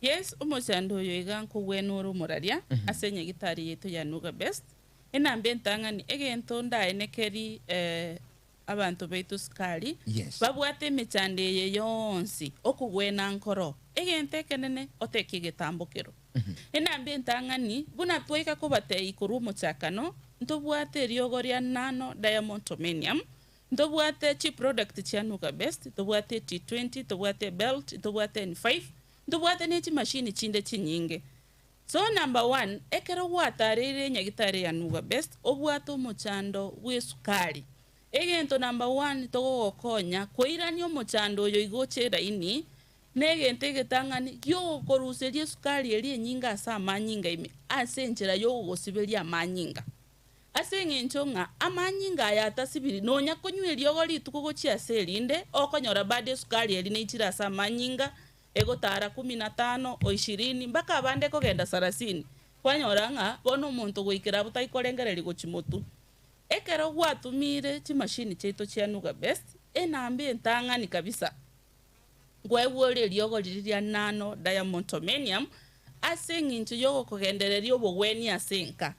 Yes, umuchando yoiga nkugwenuru muraria asenye gitari yetu ya Nuga Best. Enambe ntangani egento ndaenekeri abantu baitu skali. Yes. Babwate emechande ye yonsi okugwena nkoro. Egente kenene oteki getambukiro. Enambe ntangani buna twaika kubate ikuru muchakano ntobwate riogoria nano diamondomanium. Ntobwate chi product cha Nuga Best, ntobwate T20, ntobwate belt, ntobwate N5. Ndubuate nechi machine chinde chinyinge. So number 1, ekero watarire nyagitare ya Nuga Best, obuato muchando wesukari. Egento number 1 togo konya koirani omuchando yo igochera ini negente getangani yo koruserie sukari eri nyinga asa manyinga ime asenjera yo gosiberia manyinga. Asengencho nga amanyinga ya tasibiri nonya konywerio gori tukugochia selinde okonyora bade sukari eri nechira asa manyinga. Ego tara 15 o 20 mpaka abande kogenda 30 kwanyora nga bono muntu gwikira butaikorengereri gochimotu ekero gwatumire chi machine cheito chia Nuga Best enambe ntangani kabisa gwewore riogo riria nano diamondomanium asengincho yogo kogendereria obogweni asenka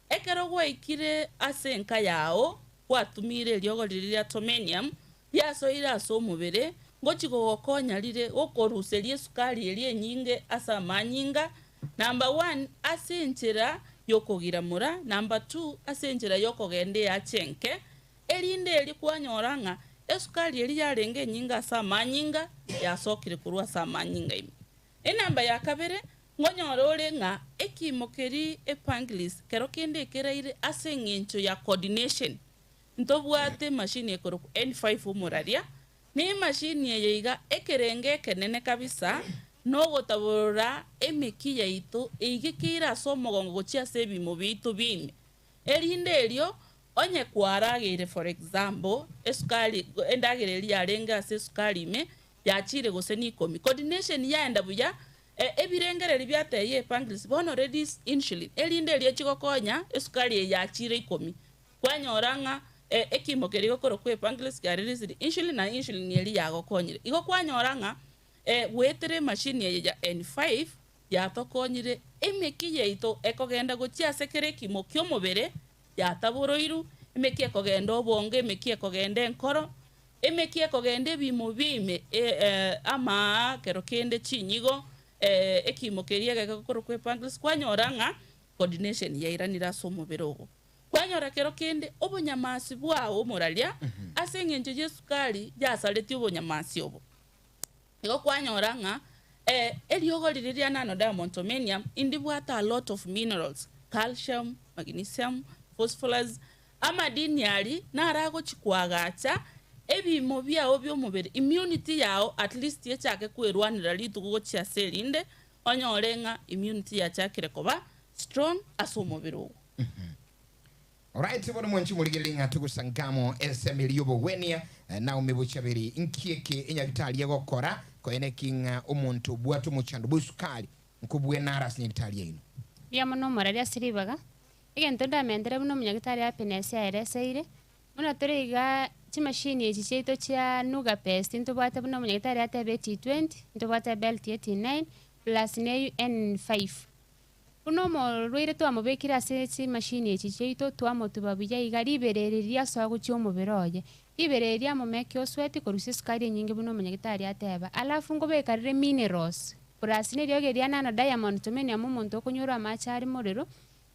ekero gwaikire asenka yao gwatumire riogo riria domanium yasoira aso mubere ngochigo konya rire okoruserie sukari eri nyinge asa manyinga. Number 1 asenjera yokogiramura. Number 2 asenjera yokogende ya chenke erinde eri kwanyoranga esukari eri yarenge nyinga asa manyinga yasokire kurwa asa manyinga ime. Enamba ya kabere ngonyora ore nga ekimokeri epanglis kero kende keraire asengencho ya coordination ntobwate machine ekoro N5 umuraria ni machine yeiga ekerenge kenene kabisa no gotabura emeki yaito eigikira somogongo gochia sebi mobito bime erinde erio onye kwaragire for example esukali endagire eri arenga ase sukali me yachire goseni 10 coordination yaenda buya ebirengereri byateye pancreas bono reduce insulin erinde erio chigokonya esukali yachire 10 kwanyoranga ekimokeri gokoro kwe pancreas ya release insulin na insulin yeri yagokonyire igo kwanyoranga wetere machine ya N5 yatokonyire emeki yeito ekogenda gochia sekere kimokyo mobere yataboroiru emeki ekogenda obonge emeki ekogenda enkoro emeki ekogenda bimo bime ama kero kende chinyigo ekimokeri egekoro kwe pancreas kwanyoranga coordination yairanira so mobere ogo kwanyora kero kende obonyamasi bwawo moralia asengenje yesukari yasaleti obonyamasi obo ego kwanyora nga eriogo riria nano diamondomanium indibwata a lot of minerals calcium magnesium phosphorus amadini yari narago chikwagacha ebimo byao byomubere immunity yao at least yechake kwerwanira ritugo chia selinde onyorenga immunity yachakire koba strong asomubere ogo. Alright, bono mwanchi muligelinga tugusangamo esemilio bogwenia na umebuchabiri inkieke enyagitali yagokora koene kinga omuntu bwatu muchando busukali nkubwe naras nyagitali yino bya muno mararia siribaga egento ndamendere muno munyagitali happiness ya ereseire muno toriga chimashini echi cheito cha Nuga Best ntobwate muno munyagitali atebe T20 ntobwate belt T9 plus neyu N5 uno mo rwire twa mubekira ase machine echi cheito twa motubabuya igari berereria so aguchio muberoye ibereria mumeke osweti korusi sukari nyingi buno munyagitari ateba alafu ngo bekarire minerals plus ne ryogeria nano diamondomanium umuntu okunyura amachari morero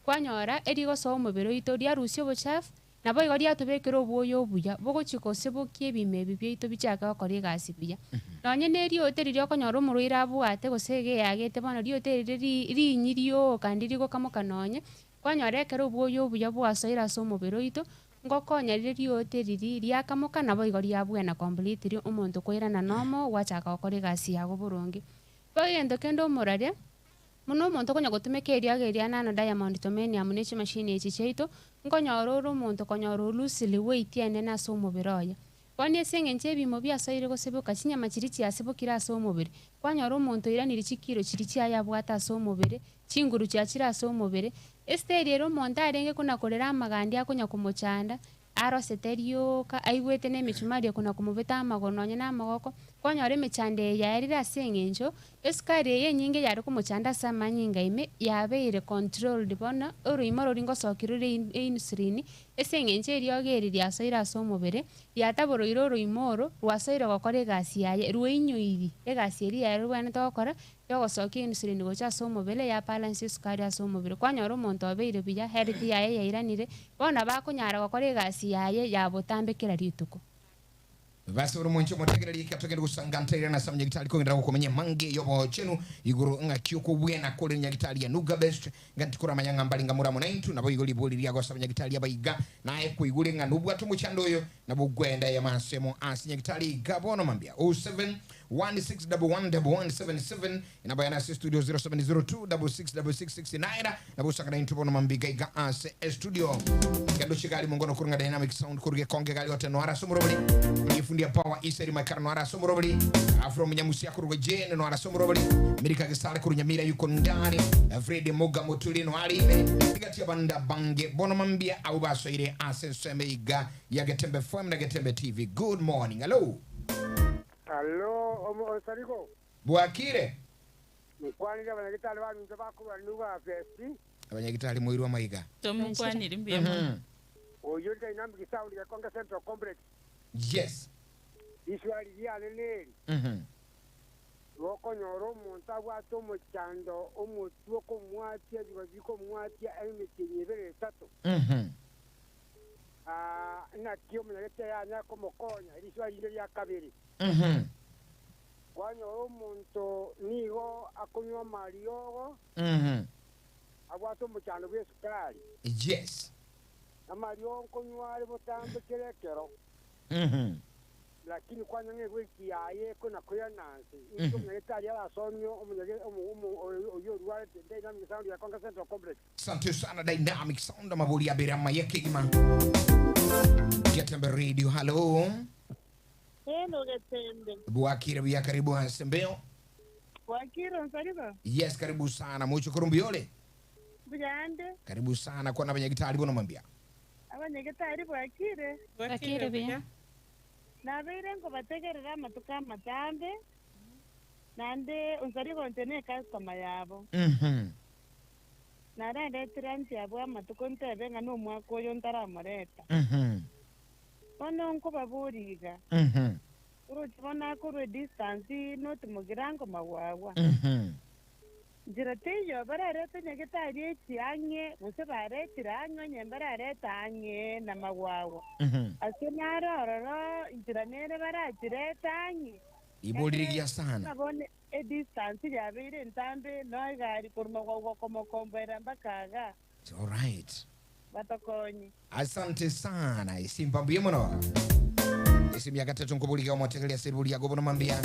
kwanyora erigo so mubero ito ria rusio bochafu nabo igori atubekero obuyo obuya bogochikose bokie bime bibyeito bichaka okori gasi buya nonye neri oteri okonyora omurwira abwate gosege yagete bono ri oteri rinyirio kandi rigo kamokanonye kwanyora ekero obuyo obuya bwasoira so mubero ito ngokonya ri oteri ria kamoka nabo igori abwena completely omuntu koirana nomo wachaka okori gasi yago burungi bagendo kendo omuraria muno omuntu konya gotumekeria ageria nano diamondomanium nechi machine echi cheito nkonyora oro omuntu konyora loosely weight ene na so mubere oya kwani esengenche ebimo biasoire gosebuka chinyama chiri chiasebukira ase omubere kwanyora omuntu iraniri chikiro chiri chiayabwata ase omubere chinguru chiachira ase omubere esteri ero omonto arenge kunakorera amagandi akonya kumuchanda aroseterioka aigwete na emechumari kuna kumubeta amagono onye na amagoko kwanyore mechande yaerira seng'encho esukari eye nyinge yari kumuchanda sama nyinga ime yabeire controlled bona oruimo rori ngosokirure insulin eseng'encho eriogeria riasoire ase omobere riataboroire oruimo oro rwasoire gokora egasi yaye rwainyoiri egasi eri yaye rwenerete gokora yogosokia insulin gocha ase omobere ya balance esukari ase omobere kwanyora omonto obeire buya health yaye yairanire bona bakonyara gokora egasi yaye yabotambekera rituko. Basi uri mwenche motegereri katogenda gusangantaira na samnya gitali ko ngira kumenya mange yobo chenu iguru nga kyuko bwena kole nya gitali ya Nuga Best nganti kura manyanga mbali ngamura munaitu nabo igoli boli lya go samnya gitali ya baiga naye ku igule nga nubwa tumuchando yo nabo gwenda ya masemo asinya gitali gabono mambia 0716111177 inaba yana studio 0702666669 nabo sakana intubono mambiga iga ase studio kando chigali mungono kurunga dynamic sound kuruge konge gali hote no ara somurobali ifundia power iseri makara no ara somurobali afro munyamusia kuruge jene no ara somurobali mirika gisale kurunya mira yuko ndani Fred Moga Motuli no ali igati banda bange bono mambia au baso ile ase semeiga ya Getembe FM na Getembe TV. Good morning. Hello. Hello, Sariko. Bwakire. Mkwanira abanyagitali banyu ntabakuru Nuga Best. Abanyagitali muirwa maiga. Tomukwanira mbiya. Oyo dynamic sound ya Konga Central Complex. Yes. Ishwari yanene. Woko nyoro monta bwato mu cyando omutwo ko mwatia dibaziko mwatia emitinyebere 3. Na kyo mnagete ya nyako mokonya ishwari ile ya kabiri. Kwanyoro omuntu niho akunywa mariogo. Abwato mu cyando bwesukari. Yes. Amario kunywa ari botambe kerekero. Lakini kwanya ngwiki yaye kuna kuya nansi icyo mwetari yarasomyo oyo ruware dynamic sound ya Konga Central Complex. Asante sana dynamic sound mabuli ya berama yekigima Getembe Radio. Hello. Hello Getembe. Bwakire bya karibu Sembeo. Bwakire nsariba. Yes, karibu sana mucho kurumbiole. Bujande. Karibu sana kwa abanyagitali bono mambia. Abanyagitali bwakire. Bwakire bya. Nabere ngo bategerera amatuka matambe nande unsarigo ntene customer yabo. Narende transi yabo amatuko ntebe nga no mwako yo ntaramureta. Ono nko baburiga. Urukibona ko distance not mugirango mawawa. Jiratiyo barareta nyagitari ekianye bose baretiranywa nyembarareta anye na mawawa. Asenaroro injiranere barajiretanye. Iboliria sana. Nabone distance yabire ntambe no gari kurma kwa komokombera mbakaga. All right. Batakonyi. Asante sana. Isimpambuye muno. Isimya gatatu nkubulika omotegelia seribuli ya gobono mambia.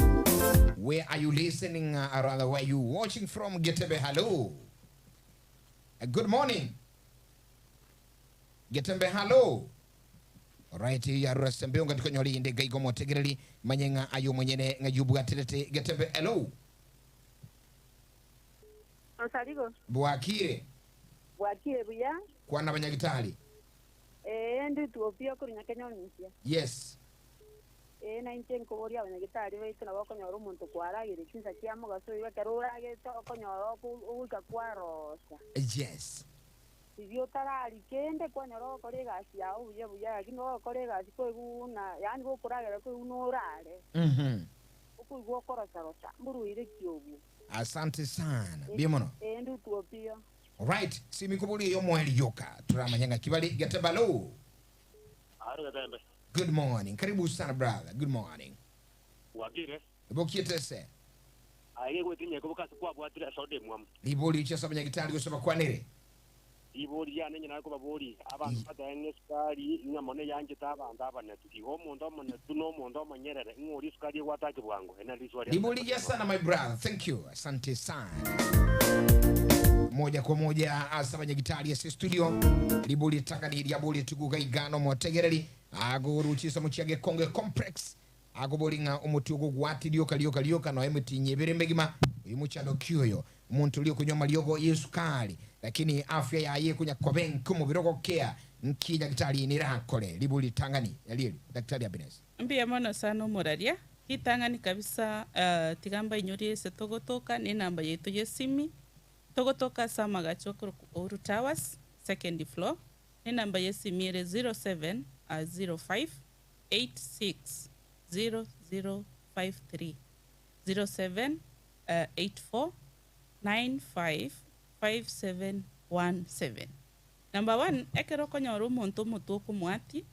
Where are you listening or rather where are you watching from? Getembe, hello. Good morning. Getembe, hello. Alright, ya Sembeo ngatiko nyoli inde gaigo motegereli manyenga ayo mwenyene ngajubu atilete. Getembe, hello. Osarigo. Bwakire. Bwakire buya. Kwana banyagitali. Ndi tuopia kuri nyakanyonisia. Yes. Na intenko bori abanyagitali baitu nabakonyora umuntu kwaragire kinsa cyamo gasoyi bakarurage to okonyora uka kwarosa. Yes. Ibyo tarari kende kwanyora okore gasi yawo buya lakini okore gasi ko iguna yani go kuragera ko unurare. Ukugwo korosa rosa mburuire kyobu. Asante sana. Biemono. Ndi tuopia. Alright, simikubuli yo mweli yoka. Turamanyanga kibali Getembe, hello. Good morning. Karibu sana brother. Good morning. Wakire. Bokiete se. Aye gwetinye kubukasi kwa bwatira sode mwamu. Liboli cha sabanya gitali gusaba kwanere. Iboli ya nenye nako baboli abantu badanye skali nyamone yanje tabanda abana tuki ho muntu amane tuno muntu amanyerere ngori skali wataki bwangu ena liswali. Liboli ya sana my brother. Thank you. Asante sana. Moja kwa moja asabanya gitali ya studio. Liboli takadi ya boli tukuga igano motegereli. Aguru chisa muchiage Konge Complex. Agobolinga umuti ogwati lyoka no emiti nyebere mbegima imuchado kyoyo umuntu liyo kunywa maliogo yesukali lakini afya yaye kunya koben kumu biroko kea nkija gitali ni rakole libuli tangani yalili daktari Happiness Mbiya mono sana muraria Kitangani kabisa tigamba inyori ese togotoka ni namba yetu yesimi togotoka samagacho Uhuru Towers second floor ni namba yesimi ere 0705 86 0053 0784 95 5717. Number 1 ekero konyoru muntu mutuku mwati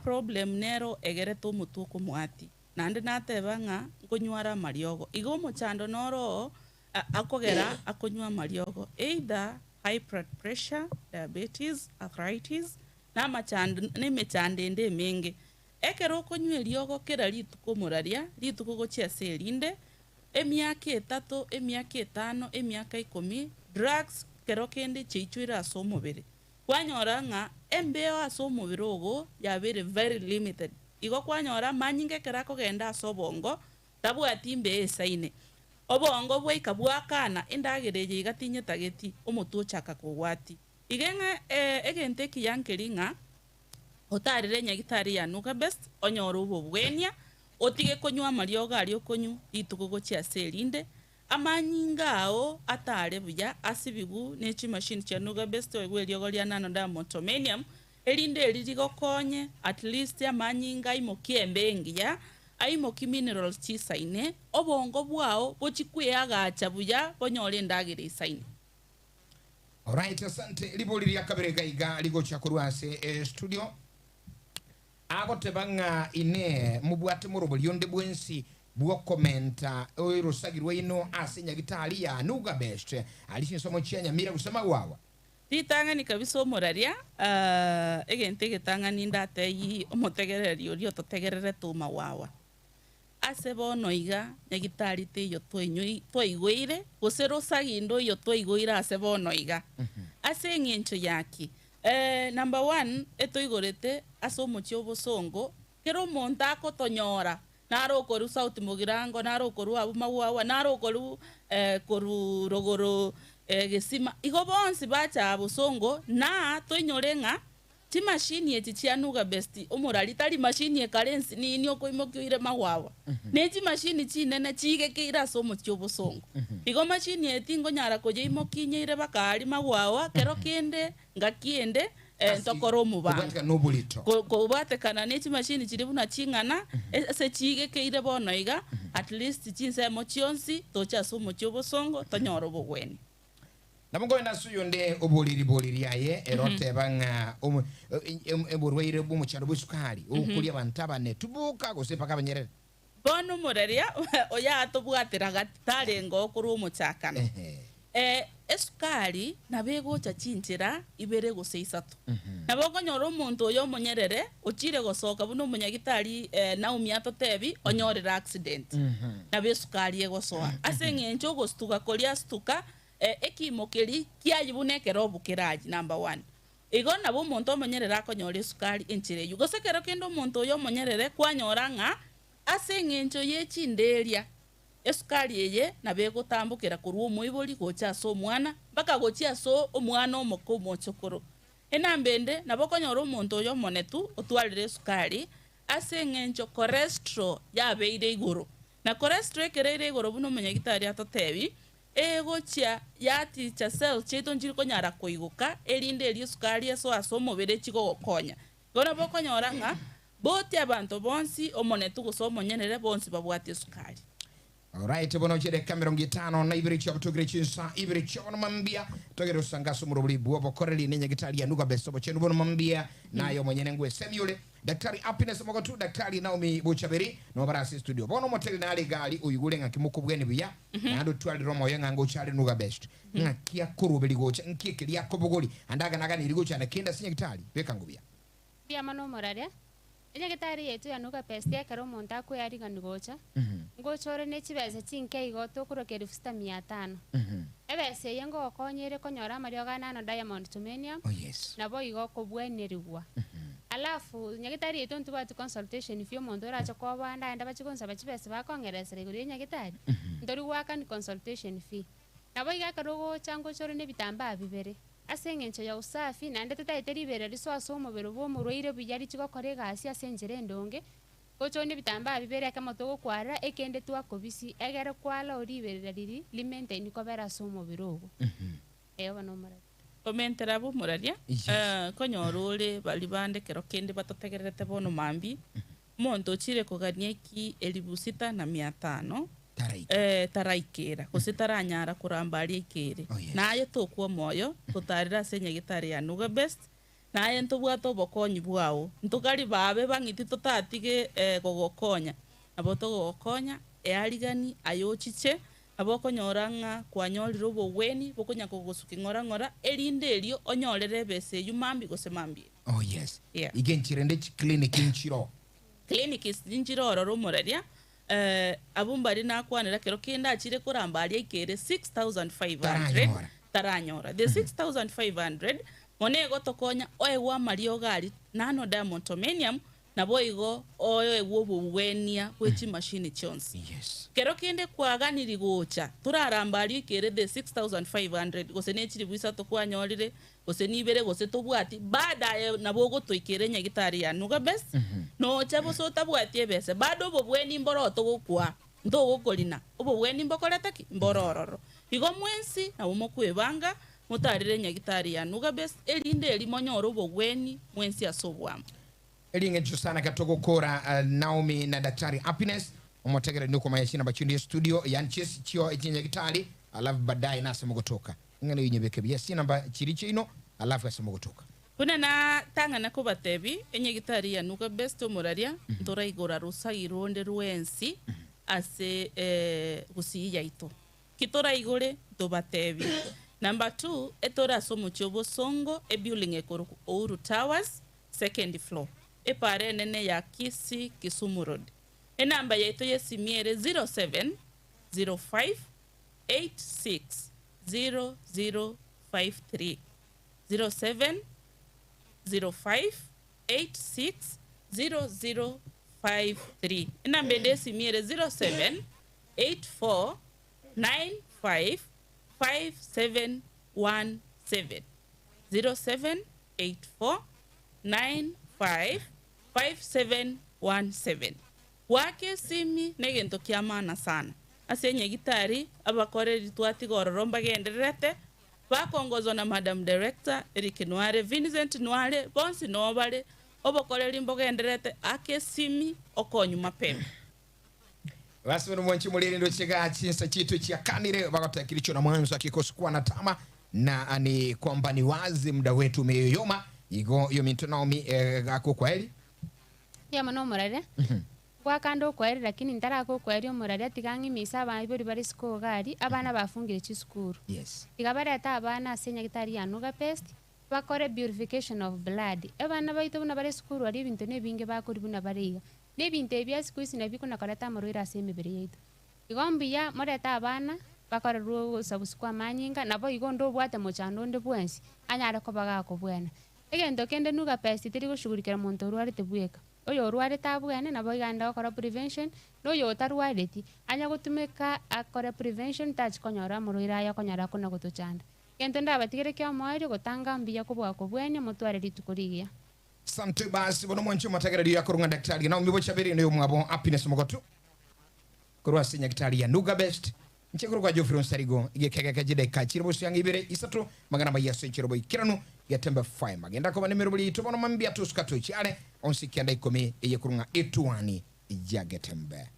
problem nero egere to mutuku mwati nande nateba nga nkonywara mariogo igo muchando noro akogera akonywa mariogo either high blood pressure, diabetes, arthritis na machando ne mechande ende menge ekero konywa riogo kera rituko muraria rituko gochia selinde emiaka 3 emiaka 5 emiaka 10 drugs kero kende chichwira aso mubiri kwanyora nga embeo aso mubiri ogo yabere very limited igo kwanyora manyinge kera kogenda aso bongo tabwati mbe esaine obongo bwaika bwakana endagereje igatinye tageti omutu chaka kugwati igenga egente kiyankelinga otarire nyagitari ya nuka best onyora ubobwenia otige konywa marioga ari okonyu itugo chia selinde amanyingao atare buya asibigu nechi machine cha nuga best egweriogo ria nano da motomenium elinde elirigo konye at least amanyinga imokiembengia aimoki minerals chisaine obongo bwao bochikweagacha buya bonyore ndagire isaine. Alright, asante liboli ya kabere gaiga ligocha kurwase studio agotebanga ine mubwate muroboli yonde bwensi bwo komenta oirosagirwe ino asenya gitali ya nuga best alishinsomo chenya mira kusema wawa titanga ni kabiso moraria egente getanga nindate yi omotegereri orio totegerere tuma wawa asebo noiga nyagitari te yo toigwire gusero sagindo yo toigwira asebo noiga asengencho yaki number 1 etoigorete asomochi obosongo kero monta kotonyora naro koru sauti mugirango naro koru abumawawa naro koru koru rogoro gesima igo bonsi bacha abosongo na toinyorenga ti machine eti chianuga best omurali tali machine e currency ni inyo koimokyoire mawawa neji machine chi nene chige keira somo chobosongo igo machine eti ngonyara koje imokinyeire bakari mawawa kero kende ngakiende tokoro mubanga ko batekana nechi machine chiri buna chingana se chige keire bono iga at least chinse mochionsi tocha somo chobosongo tonyoro bogweni namungo nasuyonde oboliri yaye erote banga eborweire bumucharo busukali okulia bantabane tubuka gosepa kabanyerere bono moreria oya atobwatira gatare ngo kuri umuchakana esukali nabego chachinchira ibere gose 3 naboko nyoro omuntu oyo monyerere ochire gosoka buno munyagitari naumia totebi onyorera accident nabe esukali egosoa asengencho gostuka kolia stuka ekimokeri kiayibunekero bukiraji number 1 igo nabo omuntu omonyerere akonyora esukali enchire yugo sekero kendo omuntu oyo omonyerere kwanyora nga asengencho yechinderia esukali eye nabego tambukira kurwo moiboli gocha so mwana baka gocha so omwana omoko mochokoro enambende nabo konyora omuntu oyo monetu otwalire esukali asengencho cholesterol yabeire iguru na cholesterol kerere iguru buno munyagitari atotebi egocha yati cha cell cheto njiri konyara koiguka elinde eri esukali eso aso mobere chigo gokonya gona bokonyora nga bote abantu bonsi omonetu gusomo nyenere bonsi babwate esukali. Alright, bono jere kamera 5 na ibiri chabo tugire chinsa ibiri chono mambia togero sangaso murobuli buobo koreli nenya gitali ya nuga beso bochenu bono mambia nayo mwenyene ngwe semiule daktari Happiness Mogotu daktari Naomi Buchaberi no barasi studio bono moteli na ale gali uyigule nga kimukubwene biya nando twali romo yenga ngo chali nuga best ngakia kurubeli gocha nkike ya kobogoli andaga naga ni ligocha na kenda sinya gitali beka ngubia bia mano moraria enya gitari yetu ya nuga best ya karo monta ko yari gangocha ngochore ne chibese chinke igoto kurokeri fusta 500 ebese yengo konyere konyora marioga nano Diamond Tumenium nabo igo kobwenerigwa alafu nyagitari yetu ntubati consultation fio mondo racha ko banda enda bachikonsa bachibese bakongeresere guri nyagitari ndori waka ni consultation fee nabo iga karogo chango chore ne bitamba bibere asengencho ya usafi na ndete taiteri bere riso aso mubero bo murwaire biyari chiko korega asi asenjere ndonge Kochoni bitambaa bibere kama toko kwara ekende twakobisi egere kwala oriberera riri limente nikobera somo birogo. Eyo no mara. Komentera bu muraria. Konyorore bali bande kero kende batotegerete bono mambi. Monto chire kugania iki 6,500 taraikera kusitaranyara kurambaria ikere naye tokwo moyo tutarira senye gitari ya Nuga Best naye ntubwato bokonyi bwao ntukari babe bangiti tutatige gogokonya abo togokonya earigani ayochiche abo konyoranga kwanyorira obogweni bokonya kogosuki ngora erinde erio onyorere bese yumambi gosemambi. Oh yes. Yeah. Igenchirende clinic inchiro. Clinic inchiro ororo muraria. Abumbari nakwanira kero kenda achire kurambaria ikere 6,500 taranyora. The 6,500 monego tokonya oewa mario gari nano Diamond Tomenium na boigo oewa bugwenia wechi machine chons. Yes. Kero kende kwaganiri gocha turarambaria ikere the 6,500 gose nechiri bwisa tokwanyorire gose nibere gose tobwati bada nabo gotoikere nyagitari ya Nuga Best no chabo so tabwati bese bado bobweni mboro togokwa ndogokolina obobweni mbokorataki mborororo igo mwensi na umokwebanga mutarire nyagitari ya Nuga Best elinde elimonyoro obobweni mwensi asobwamo elingecho sana katogokora Naomi na Daktari Happiness omotegere nuko mayashina bachindi studio yanchesi chio nyagitari alafu baadaye nasema kutoka ngane yinyebeke byasi namba chiriche ino alafu asema kutoka kuna na tanga na kubatebi enyagitari ya Nuga Best muraria ntora igora rusa ironde ruensi ase gusiya ito kitora igore dobatebi. Number 2 etora somo chobo songo building ekoro Ouru Towers second floor epare nene ya Kisi Kisumu Road. Enamba yeto yesimiere 07 05 86 0053 07 05 86 0053. Enamba yesimiere 07 84 95 5717 07 84 95 5717. Wake simi negento kiamana sana asenye gitari abakoreri twatigororo mbagenderete bakongozwa na Madam Director Eric Nware Vincent Nware bonsi nobale obakoreri mbogenderete ake simi okonyu mapema. Wasoro mwanchi muliri ndo chega chinsa chitu chia kanire wakata kilicho na mwanzo kikosi kuwa na tama na ani kwamba ni wazi muda wetu umeyoyoma igo yo minto Naomi ako kwa heli ya mano murare kwa kando kwa heli lakini ntara ako kwa heli murare tigangi misa bari bari siko gari abana bafungire chiskuru. Yes. Igabara ta abana asenya gitari ya Nuga Best bakore purification of blood abana baito buna bari skuru ari bintu ne binge bakori buna bariga ne binte bya sikuisi na biko nakoreta marwira aseme bere yetu igombi ya moreta abana bakore ro sabuskwa manyinga nabo igondo bwate mochando nde bwensi anyara ko baga ko bwena egendo kende Nuga Best tiri gushugurikira muntu rwari tebweka oyo rwari tabwene nabo iganda okora prevention no yo tarwareti anya gutumika akora prevention touch konyora marwira ya konyara kuna gutuchanda kento ndabatigere kya mwaire gutanga mbia kubwa ko bwene mutware litukurigia. Santu basi bono mwanchi matagara ya kurunga Daktari na umbibo chabiri ndio mwabo Happiness Mogotu kurwa sinya gitari ya Nuga Best nchekuru kwa Geoffrey Nsarigo igekeka kajide kachirbo syangi ibere isatu magana bayaso chirobo ikiranu yatembe fine magenda ko banemero buli tobono mambia tuskatu chiale onsikianda ikome eye kurunga etuani jagetembe.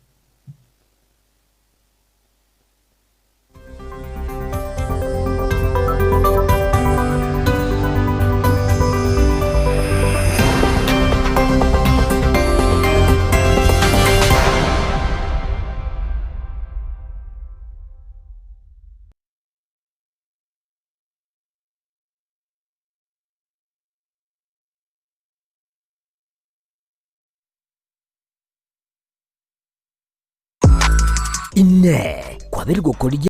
ine kwabiri gukora